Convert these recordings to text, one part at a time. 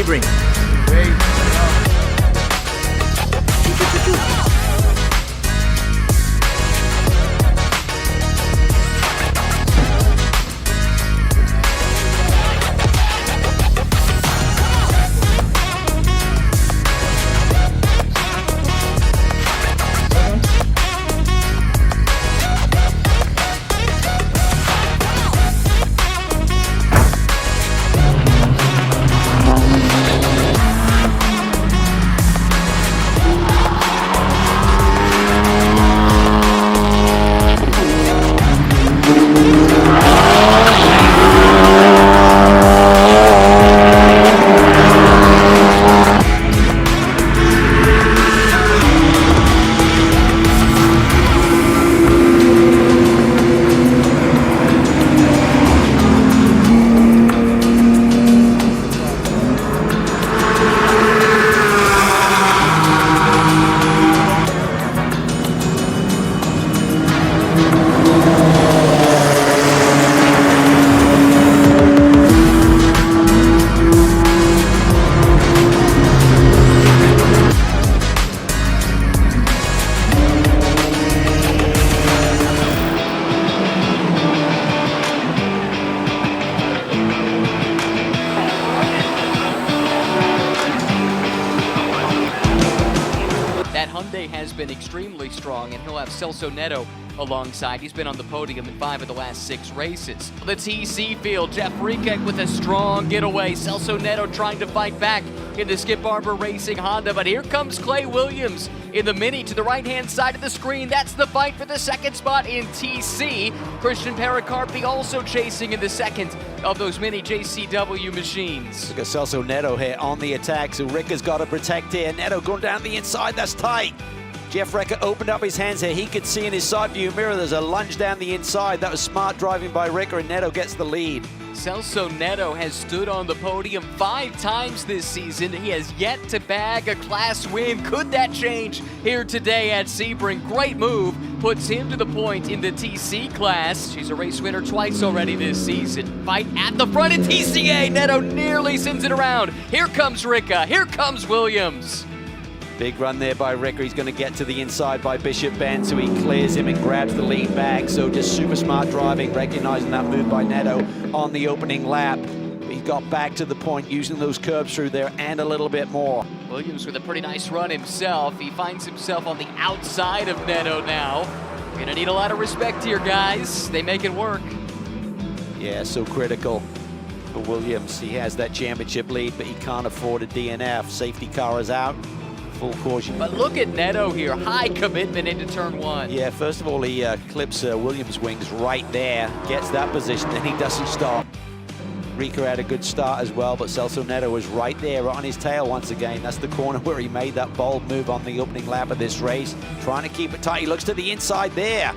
Sebring. Has been extremely strong, and he'll have Celso Neto alongside. He's been on the podium in 5 of the last 6 races. The TC field, Jeff Rieke with a strong getaway. Celso Neto trying to fight back in the Skip Barber Racing Honda, but here comes Clay Williams in the Mini to the right-hand side of the screen. That's the fight for the second spot in TC. Christian Pericarpi also chasing in the second of those Mini JCW machines. Look at Celso Neto here on the attack, so Ricker's got to protect here. Neto going down the inside, that's tight. Jeff Rieke opened up his hands here. He could see in his side view mirror there's a lunge down the inside. That was smart driving by Rieke, and Neto gets the lead. Celso Neto has stood on the podium 5 times this season. He has yet to bag a class win. Could that change here today at Sebring? Great move. Puts him to the point in the TC class. She's a race winner twice already this season. Fight at the front in TCA. Neto nearly sends it around. Here comes Rieke. Here comes Williams. Big run there by Rieke. He's going to get to the inside by Bishop Ben, so he clears him and grabs the lead back. So just super smart driving, recognizing that move by Neto on the opening lap. He got back to the point using those curbs through there and a little bit more. Williams with a pretty nice run himself. He finds himself on the outside of Neto now. We're gonna need a lot of respect here, guys. They make it work. Yeah, so critical for Williams. He has that championship lead, but he can't afford a DNF. Safety car is out. Full caution. But look at Neto here, high commitment into turn 1. Yeah, first of all, he clips Williams' wings right there, gets that position, and he doesn't stop. Rieke had a good start as well, but Celso Neto was right there on his tail once again. That's the corner where he made that bold move on the opening lap of this race, trying to keep it tight. He looks to the inside there.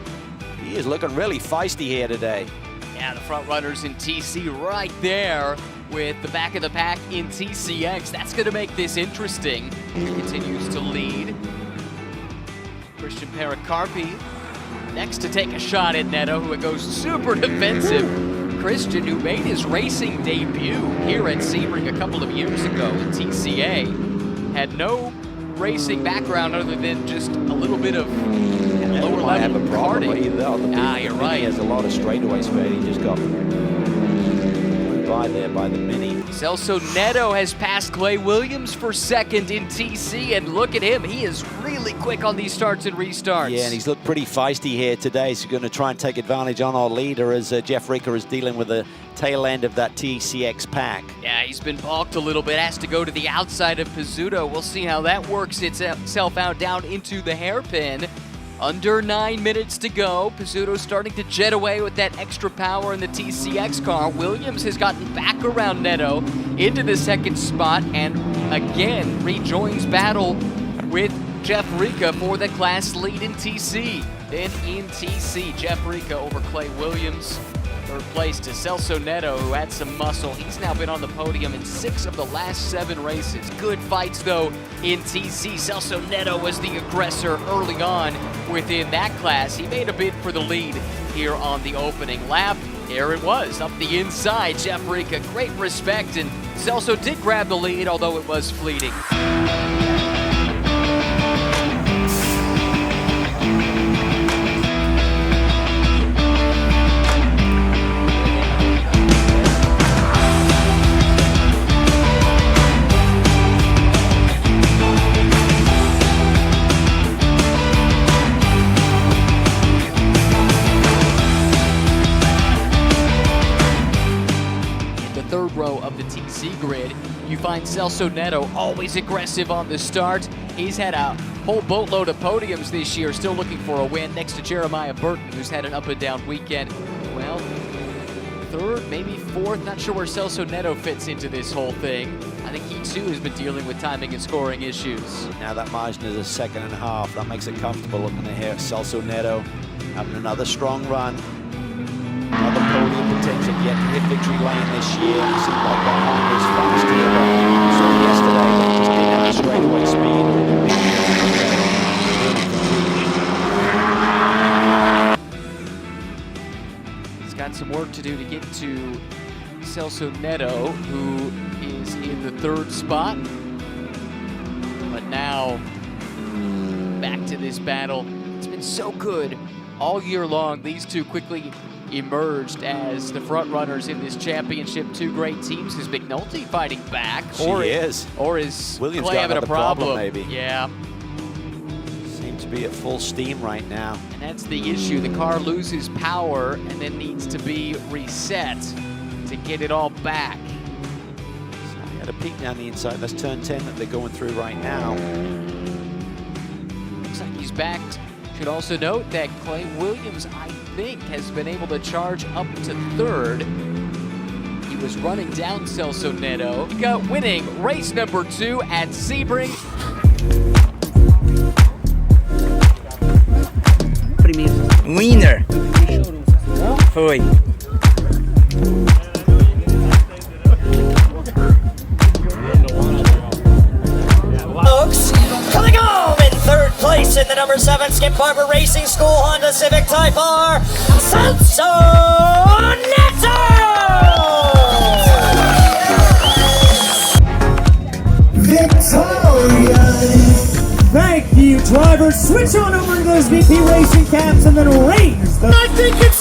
He is looking really feisty here today. Yeah, the front runners in TC right there with the back of the pack in TCX. That's going to make this interesting. He continues to lead. Christian Pericarpi next to take a shot at Neto, who goes super defensive. Christian, who made his racing debut here at Sebring a couple of years ago in TCA, had no racing background other than just a little bit of lower level karting. You're right. He has a lot of straightaways where he just got by there by the Mini. Celso Neto has passed Clay Williams for second in TC, and look at him. He is really quick on these starts and restarts. Yeah, and he's looked pretty feisty here today. He's going to try and take advantage on our leader as Jeff Rieke is dealing with the tail end of that TCX pack. Yeah, he's been balked a little bit, has to go to the outside of Pizzuto. We'll see how that works itself out down into the hairpin. Under 9 minutes to go. Pizzuto starting to jet away with that extra power in the TCX car. Williams has gotten back around Neto into the second spot and again rejoins battle with Jeff Rieke for the class lead in TC. Then in TC, Jeff Rieke over Clay Williams. Third place to Celso Neto, who had some muscle. He's now been on the podium in 6 of the last 7 races. Good fights, though, in TC. Celso Neto was the aggressor early on within that class. He made a bid for the lead here on the opening lap. There it was, up the inside, Jeff Rika, great respect, and Celso did grab the lead, although it was fleeting. Third row of the TC grid, you find Celso Neto, always aggressive on the start. He's had a whole boatload of podiums this year, still looking for a win next to Jeremiah Burton, who's had an up and down weekend. Well, third, maybe fourth, not sure where Celso Neto fits into this whole thing. I think he too has been dealing with timing and scoring issues. Now that margin is a second and a half. That makes it comfortable looking at here. Celso Neto having another strong run. Another podium potential yet to hit victory lane this year. It seemed like the Honda is fast here. So yesterday, just didn't have the straightaway speed. He's got some work to do to get to Celso Neto, who is in the third spot. But now, back to this battle. It's been so good all year long. These two quickly emerged as the front runners in this championship. Two great teams. Is McNulty fighting back? Or is Williams Clay having a problem? Maybe. Yeah. Seems to be at full steam right now. And that's the issue. The car loses power and then needs to be reset to get it all back. So we had a peek down the inside. That's turn 10 that they're going through right now. Looks like he's backed. Should also note that Clay Williams, I think, has been able to charge up to third. He was running down Celso Neto, winning race number 2 at Sebring. Winner! Foi. Coming home in third place in the number 7 Skip Barber Racing School Honda Civic Type R, Celso Neto! Victorious! Thank you, drivers. Switch on over to those VP Racing caps and then raise the... I think it's